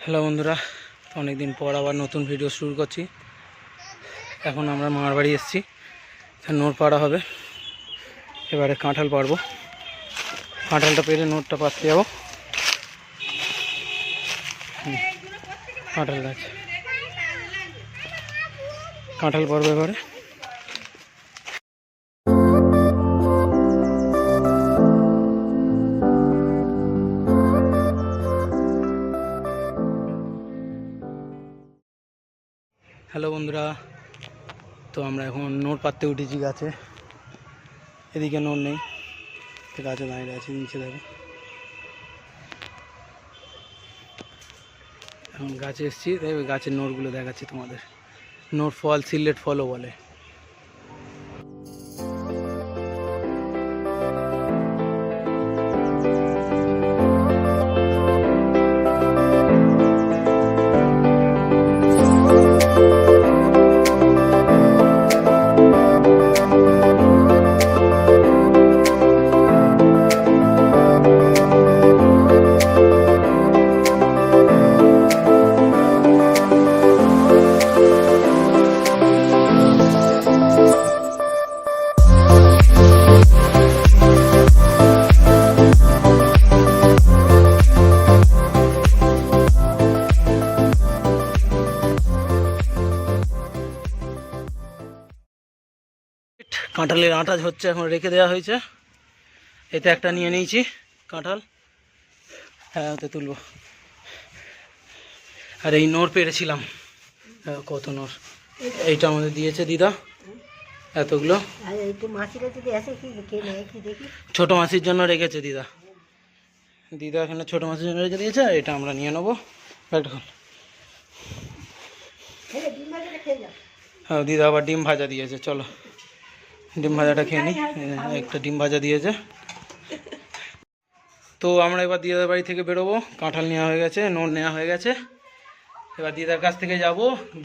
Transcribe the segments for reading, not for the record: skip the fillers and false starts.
Hello বন্ধুরা, তো অনেকদিন পর আবার নতুন ভিডিও শুরু করছি। এখন আমরা মামার বাড়ি এসেছি, নোট পাড়া হবে। এবারে কাঁঠাল পাড়বো, কাঁঠালটা পেরে নোটটা পাড়তে যাবো। কাঁঠাল গাছ, কাঁঠাল পাড়বো এবারে। হ্যালো বন্ধুরা, তো আমরা এখন নোট পাততে উঠেছি গাছে। এদিকে নোট নেই, তো গাছে দাঁড়িয়ে আছে নিচে দেখো। এখন গাছে এসেছি, তাই ওই গাছের নোটগুলো দেখাচ্ছি তোমাদের। নোট ফল, সিলেট ফলও বলে। কাঁঠালের আটা হচ্ছে, এখন রেখে দেওয়া হয়েছে। এতে একটা নিয়ে নিয়েছি কাঁঠাল, হ্যাঁ ওতে তুলবো। আর এই নোর পেরেছিলাম, কত নোর। এইটা আমাদের দিয়েছে দিদা, এতগুলো। ছোট মাসির জন্য রেখেছে দিদা, দিদা এখানে ছোট মাসির জন্য রেখে দিয়েছে। এটা আমরা নিয়ে নেবো। হ্যাঁ, দিদা আবার ডিম ভাজা দিয়েছে, চলো ডিম ভাজাটা খেয়ে নিই। একটা ডিম ভাজা দিয়েছে। তো আমরা এবার দিদার বাড়ি থেকে বেরোবো। কাঁঠাল নেওয়া হয়ে গেছে, নোট নেওয়া হয়ে গেছে। এবার দিদার কাছ থেকে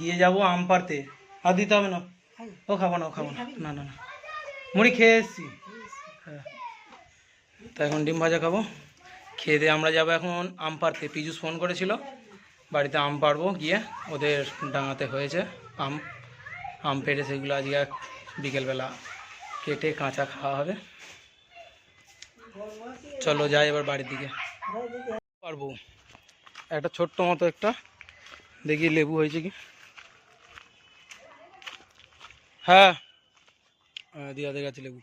গিয়ে যাবো আম পাড়তে। আর দিতে হবে না, ও খাবো না, ও খাবো না, না না না, মুড়ি খেয়ে এসছি। হ্যাঁ, তো এখন ডিম ভাজা খাবো। খেয়ে দিয়ে আমরা যাবো এখন আম পাড়তে। পিজুস ফোন করেছিল, বাড়িতে আম পাড়বো গিয়ে। ওদের ডাঙাতে হয়েছে আম, আম পেড়ে সেগুলো আজকে বিকেলবেলা কেটে কাঁচা খাওয়া হবে। চলো যাই এবার বাড়ির দিকে। পারবো একটা ছোট্ট মতো একটা, দেখি লেবু হয়েছে কি। হ্যাঁ, দিয়াদের গাছে লেবু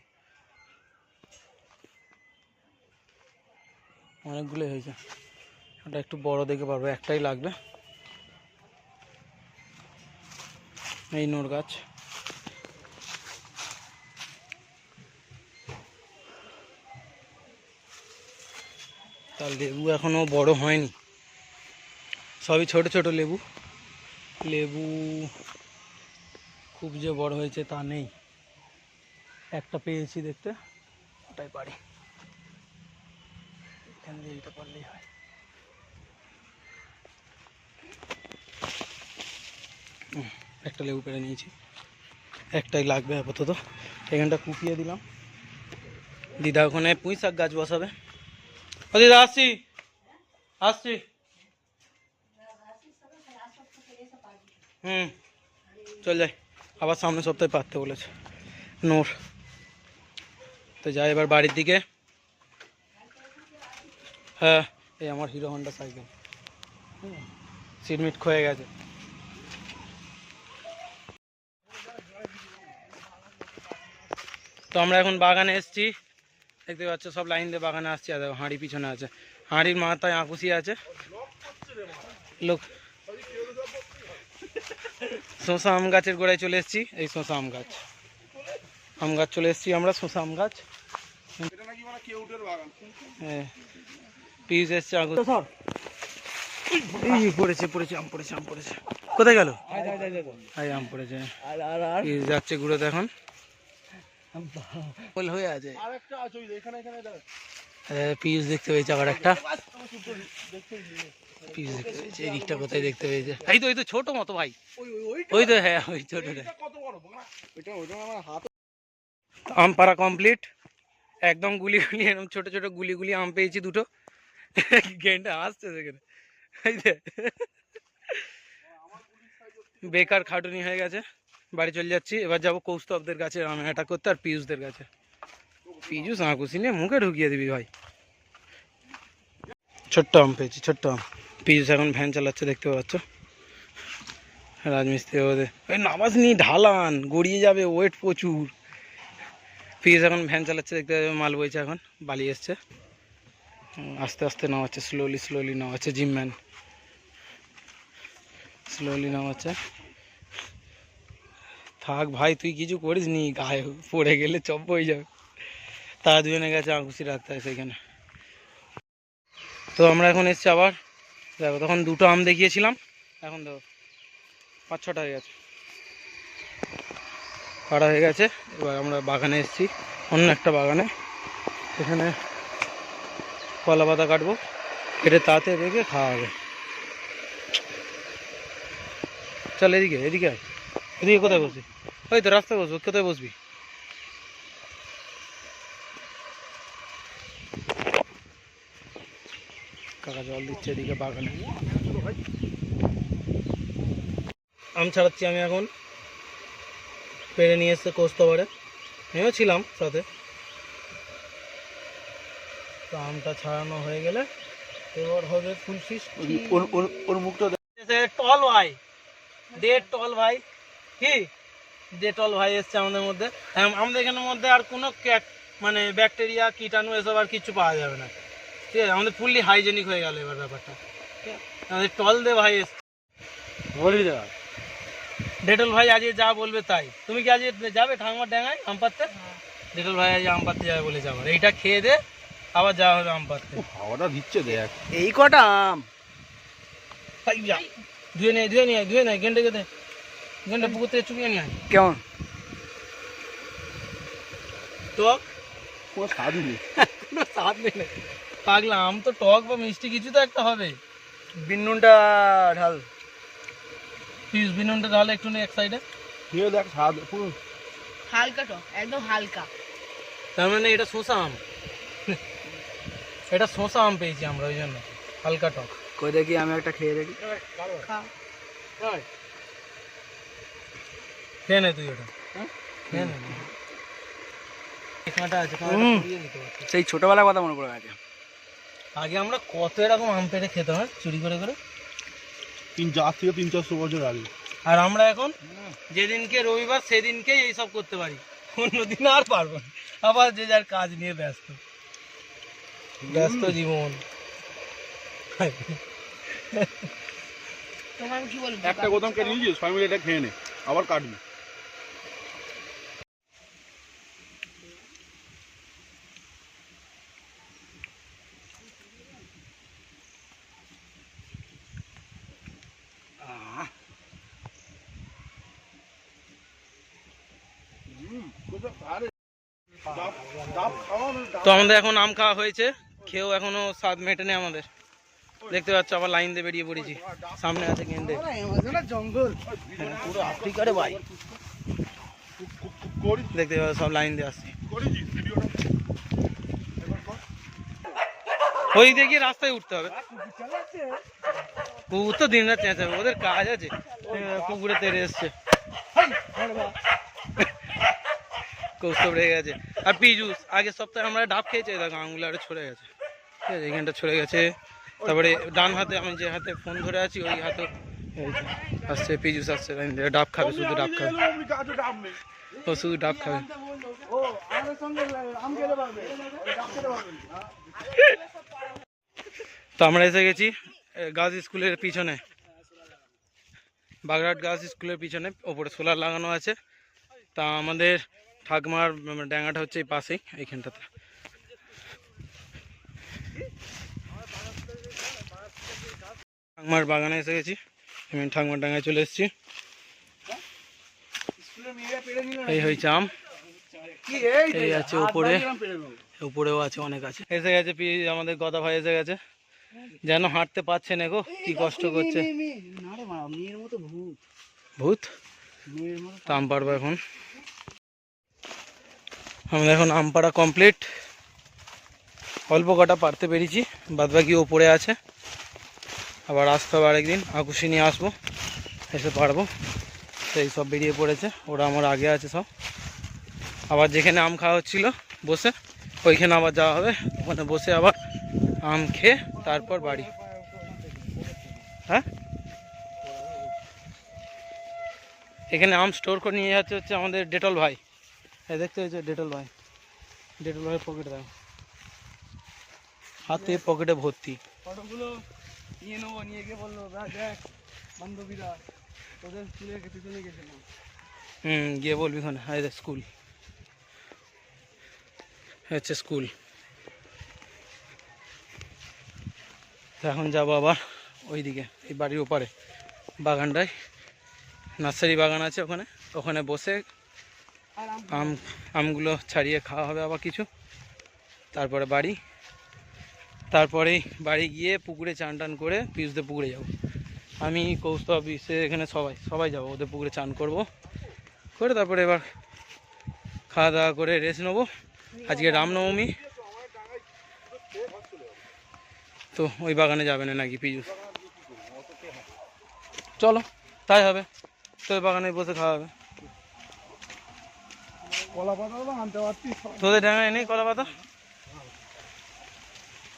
অনেকগুলোই হয়েছে। ওটা একটু বড় দেখে পারবো, একটাই লাগবে। এই নোর গাছ, তার লেবু এখনো বড় হয়নি, সবই ছোট ছোট লেবু। লেবু খুব যে বড় হয়েছে তা নেই। একটা পেয়েছি দেখতে, ওটাই পারি। এখান দিয়ে এটা পারলেই হয়। একটা লেবু পেরে নিয়েছি, একটাই লাগবে আপাতত। এখানটা কুপিয়ে দিলাম। দিদা ওখানে পুঁই শাক গাছ বসাবে। ও দিদা আসছি, আসছি। চল যাই, আবার সামনের সপ্তাহে পাততে বলেছে নোর। তো যাই এবার বাড়ির দিকে। হ্যাঁ, এই আমার হিরো হন্ডা সাইকেল, সিটমিট ক্ষয়ে গেছে। তো আমরা এখন বাগানে এসেছি, দেখতে পাচ্ছ সব লাইন দিয়ে বাগানে আসছি। আর হাঁড়ি পিছনে আছে, হাঁড়ির মাথায় আঁকুশি আছে। লোক শসা আম গাছের গোড়ায় চলে এসেছি। এই শসা আম গাছ, আম গাছ চলে এসেছি আমরা, শসা আম গাছ। হ্যাঁ, পিস এসছে আগুন। এই পড়েছে পড়েছে, আম পড়েছে, আম পড়েছে। কোথায় গেল? আম পড়েছে, যাচ্ছে ঘুরোতে এখন। হয়ে আছে পিস দেখতে পেয়েছে, আবার একটা পিস দেখতে পেয়েছে। এই দিকটা কোথায় দেখতে পেয়েছে? এই তো, এই তো ছোট মতো ভাই, ওই তো, হ্যাঁ ওই ছোটটা। আম পাড়া কমপ্লিট, একদম গুলি গুলি, এরকম ছোট ছোট গুলি গুলি আম পেয়েছি দুটো। গেন্ডা আসছে সেখানে। এই যে বেকার খাটুনি হয়ে গেছে, বাড়ি চলে যাচ্ছি। এবার যাবো কৌস্তবদের কাছে রান্নাটা করতে, আর পীযুষদের কাছে। পীযুষ আঁকুশি নিয়ে মুখে ঢুকিয়ে দিবি ভাই। ছোট্ট আম পেয়েছি, ছোট্ট আম। পীযুষ এখন ভ্যান চালাচ্ছে, দেখতে পাচ্ছ। রাজমিস্ত্রি ওদের ওই নামাজ নিয়ে ঢালান গড়িয়ে যাবে, ওয়েট প্রচুর। পীযুষ এখন ভ্যান চালাচ্ছে, দেখতে পাবে মাল বইছে, এখন বালি এসছে, আস্তে আস্তে নামাচ্ছে, স্লোলি নামাচ্ছে। জিমম্যান স্লোলি নামাচ্ছে। থাক ভাই, তুই কিছু করিস নি, গায়ে পড়ে গেলে চপ হয়ে যাবে। তারা দুজনে গেছে আঁকুশি রাখতে হয় সেখানে। তো আমরা এখন এসছি আবার, দেখো তখন দুটো আম দেখিয়েছিলাম, এখন দেখো 5-6টা হয়ে গেছে, পাড়া হয়ে গেছে। এবার আমরা বাগানে এসেছি, অন্য একটা বাগানে। এখানে কলা পাতা কাটবো, কেটে তাতে রেখে খাওয়া হবে। চল এদিকে এদিকে আয়। এদিকে কোথায় বসবি? ওই তো রাস্তায় বসবো, কোথায় বসবি? কাকা জল দিচ্ছে এদিকে বাগানে। আম ছাড়াচ্ছি আমি এখন, পেরে নিয়ে এসছে কৌস্তবারে, আমিও ছিলাম সাথে। তো আমটা ছাড়ানো হয়ে গেলে এবার হবে ফুলফিশ। ওর মুখটা টল ভাই, টল ভাই, কি ডেটল ভাই এসছে আমাদের মধ্যে। আমাদের এখানের মধ্যে আর কোনো মানে ব্যাকটেরিয়া কীটাণু এসব আর কিছু পাওয়া যাবে না, ঠিক আছে? আমাদের ফুললি হাইজেনিক হয়ে গেল এবার ব্যাপারটা। আমাদের টল দে ভাই এসছে, বলি দেওয়া। ডেটল ভাই আজকে যা বলবে তাই। তুমি কি আজ যাবে ঠাকুমার ডাঙায় আম পাততে? ডেটল ভাই আজ আম পাততে যাবে বলে যাবে, এইটা খেয়ে দে আবার যাওয়া হবে আম পাততে। হাওয়াটা দিচ্ছে দেখ, এই কটা আম ধুয়ে নেয় গেন্ডে গেঁদে গেন্ডে পুকুর থেকে চুকিয়ে নিয়ে আয়। কেমন টক? কোনো স্বাদ নেই, কোনো স্বাদ নেই না পাগলা। আম তো টক বা মিষ্টি কিছু তো একটা হবে। বিনুনটা ঢাল, প্লিজ বিনুনটা ঢাল একটু নেই এক সাইডে। দেখ স্বাদ পুরো হালকা টক, একদম হালকা। তার মানে এটা শসা আম, এটা শসা আম পেয়েছি আমরা, ওই জন্য হালকা টক। কই দেখি আমি একটা খেয়ে দেখি। খেয়ে নে তুই ওটা, খেয়ে নে। সেই ছোটবেলার কথা মনে পড়ে গেছে, আগে আমরা কত এরকম আম পেড়ে খেতাম, চুরি করে করে, 300-400 বছর আগে। আর আমরা এখন যেদিনকে রবিবার সেদিনকেই এইসব করতে পারি, অন্যদিন আর পারবো না। আবার যে যার কাজ নিয়ে ব্যস্ত জীবন। তোমার কি বলবো, একটা গোদাম কেটে নিয়েছি, সবাই মিলে এটা খেয়ে নে, আবার কাটবি। তো আমাদের এখন আম খাওয়া হয়েছে, খেয়েও এখনো স্বাদ মেটেনি আমাদের। দেখতে পাচ্ছ আবার লাইন দিয়ে বেরিয়ে পড়েছি, সামনে আছে গেন্ডে, জঙ্গল পুরো আফ্রিকারে ভাই। দেখতে পাচ্ছ সব লাইন দিয়ে আসছে, ওই দেখি রাস্তায় উঠতে হবে। কুকুর তো দিন রাত চেঁচাবে, ওদের কাজ আছে। কুকুরে তেড়ে এসছে, কৌস্তব রেগে গেছে। আর পীযুষ আগের সপ্তাহে আমরা ডাব খেয়েছি, দেখো আঙুলে আরে ছড়ে গেছে, ঠিক আছে? এখানটা ছড়ে গেছে। তারপরে ডান হাতে, আমি যে হাতে ফোন ধরে আছি ওই হাতে আসছে পীযুষ, আসছে ডাব খাবে, শুধু ডাব খাবে, ও শুধু ডাব খাবে। তো আমরা এসে গেছি গার্লস স্কুলের পিছনে, বাগড়াট গার্লস স্কুলের পিছনে, ওপরে সোলার লাগানো আছে। তা আমাদের ঠাকুমার ডাঙাটা হচ্ছে এই পাশেই, এইখানটাতে। ঠাকুমার বাগানে এসে গেছি, আমি ঠাকুমার ডাঙায় চলে এসেছি। এই হয়েছে আম, এই আছে উপরে, উপরেও আছে, অনেক আছে। এসে গেছে আমাদের গদা ভাই এসে গেছে, যেন হাঁটতে পারছে না গো, কি কষ্ট করছে। ভূত তো আম পাড়বো এখন। আমরা এখন আম পাড়া কমপ্লিট, অল্প কটা পারতে পেরেছি, বাদ বাকি ওপরে আছে। আবার আসতে হবে আরেকদিন, আকুশি নিয়ে আসবো, এসে পারবো। সেই সব বেরিয়ে পড়েছে, ওরা আমার আগে আছে সব। আবার যেখানে আম খাওয়া হচ্ছিল বসে, ওইখানে আবার যাওয়া হবে, ওখানে বসে আবার আম খেয়ে তারপর বাড়ি। হ্যাঁ, এখানে আম স্টোর করে নিয়ে যাচ্ছে হচ্ছে আমাদের ডেটল ভাই। এই দেখতে হচ্ছে ডেটল ভাই, ডেটল ভাইয়ের পকেটে দেখো, হাতে পকেটে ভর্তি। ফটোগুলো নিয়ে নেবো, নিয়ে গিয়ে বললো দেখ বান্ধবীরা তোদের স্কুলের পিছনে গেছিলাম। গিয়ে বলবি ওখানে স্কুল হচ্ছে স্কুল। এখন যাবো আবার ওইদিকে, এই বাড়ির ওপারে বাগানটায়, নার্সারি বাগান আছে ওখানে, ওখানে বসে আমগুলো ছাড়িয়ে খাওয়া হবে আবার কিছু, তারপরে বাড়ি। তারপরেই বাড়ি গিয়ে পুকুরে চান টান করে পিউসদের পুকুরে যাব। আমি কৌস্তব পিসে এখানে সবাই যাব, ওদের পুকুরে চান করব, করে তারপরে এবার খাওয়া দাওয়া করে রেস্ট নেবো। আজকে রামনবমী, তো ওই বাগানে যাবে না নাকি পিজুস? চলো তাই হবে, তো ওই বাগানে বসে খাওয়া হবে। কলা পাতা আনতে পারছি, তোদের ডাঙায় নেই কলা পাতা?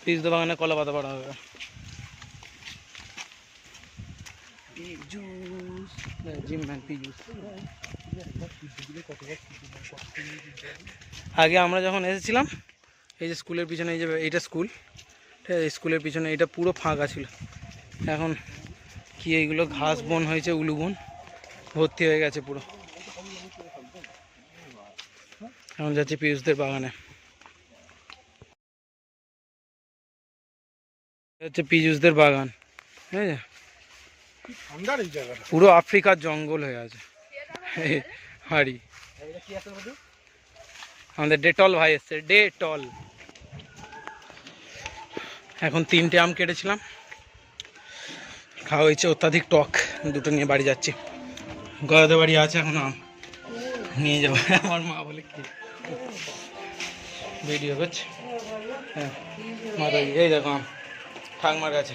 পিজুস বাগানে কলা পাতা পাড়া হবে। আগে আমরা যখন এসেছিলাম, এই যে স্কুলের পিছনে, এই যে এইটা স্কুল, স্কুলের পিছনে এটা পুরো ফাঁকা ছিল। এখন কি এইগুলো ঘাস বন হয়েছে, উলু বন ভর্তি হয়ে গেছে পুরো। এখন যাচ্ছি পিউসদের বাগানে, হচ্ছে পিজুসদের বাগান। ঠিক আছে, পুরো আফ্রিকার জঙ্গল হয়ে আছে। হাড়ি আমাদের ডেটল ভাই এসছে, ডেটল। এখন 3টে আম কেটেছিলাম, খাওয়া হয়েছে অত্যাধিক টক, দুটো নিয়ে বাড়ি যাচ্ছি। গদাদের বাড়ি আছে এখন আম নিয়ে যাবো। আমার মা বলে কি ভিডিও করছে, হ্যাঁ মাথা এই দেখো আম ঠাকমার কাছে।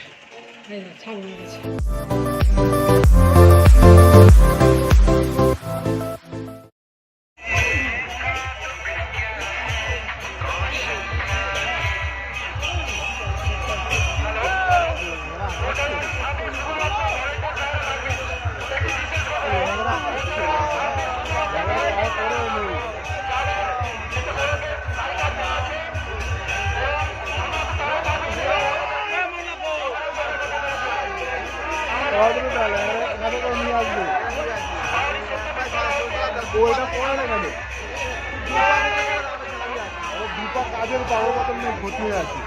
কাজের পাবো কত ভর্তি হয়ে আছে।